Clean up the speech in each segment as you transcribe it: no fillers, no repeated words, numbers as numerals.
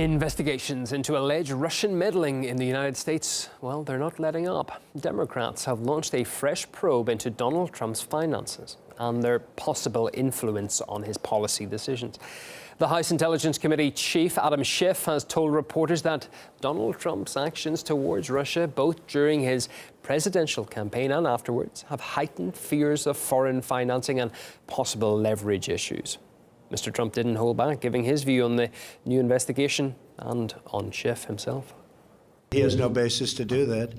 Investigations into alleged Russian meddling in the United States, well, they're not letting up. Democrats have launched a fresh probe into Donald Trump's finances and their possible influence on his policy decisions. The House Intelligence Committee Chief, Schiff, has told reporters that Donald Trump's actions towards Russia, both during his presidential campaign and afterwards, have heightened fears of foreign financing and possible leverage issues. Mr. Trump didn't hold back, giving his view on the new investigation and on Schiff himself. He has no basis to do that.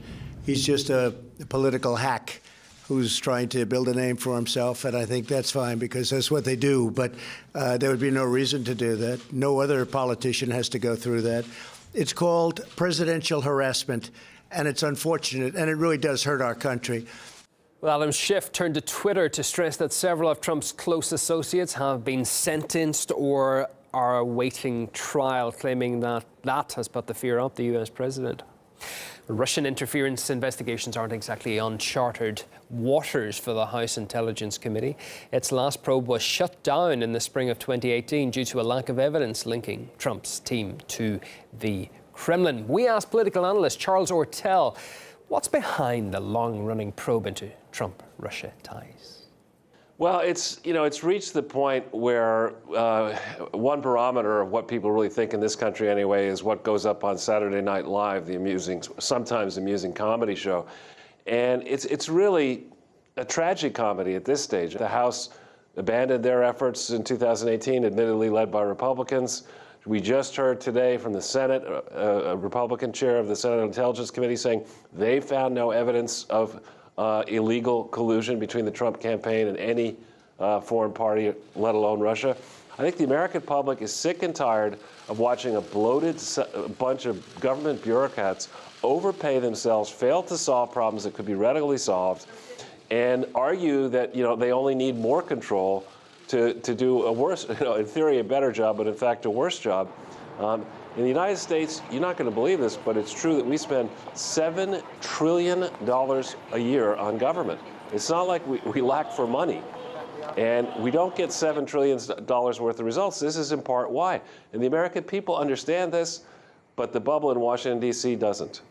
He's just a political hack who's trying to build a name for himself, and I think that's fine because that's what they do. But there would be no reason to do that. No other politician has to go through that. It's called presidential harassment, and it's unfortunate, and it really does hurt our country. Well, Schiff turned to Twitter to stress that several of Trump's close associates have been sentenced or are awaiting trial, claiming that that has put the fear up the US president. Russian interference investigations aren't exactly uncharted waters for the House Intelligence Committee. Its last probe was shut down in the spring of 2018 due to a lack of evidence linking Trump's team to the Kremlin. We asked political analyst Charles Ortel, what's behind the long-running probe into Trump-Russia ties? Well, it's reached the point where one barometer of what people really think in this country anyway is what goes up on Saturday Night Live, the sometimes amusing comedy show. And it's really a tragic comedy at this stage. The House abandoned their efforts in 2018, admittedly led by Republicans. We just heard today from the Senate, a Republican chair of the Senate Intelligence Committee saying they found no evidence of illegal collusion between the Trump campaign and any foreign party, let alone Russia. I think the American public is sick and tired of watching a bloated bunch of government bureaucrats overpay themselves, fail to solve problems that could be readily solved, and argue that they only need more control to do a worse, in theory, a better job, but in fact, a worse job. In the United States, you're not going to believe this, but it's true that we spend $7 trillion a year on government. It's not like we lack for money. And we don't get $7 trillion worth of results. This is in part why. And the American people understand this, but the bubble in Washington, D.C. doesn't.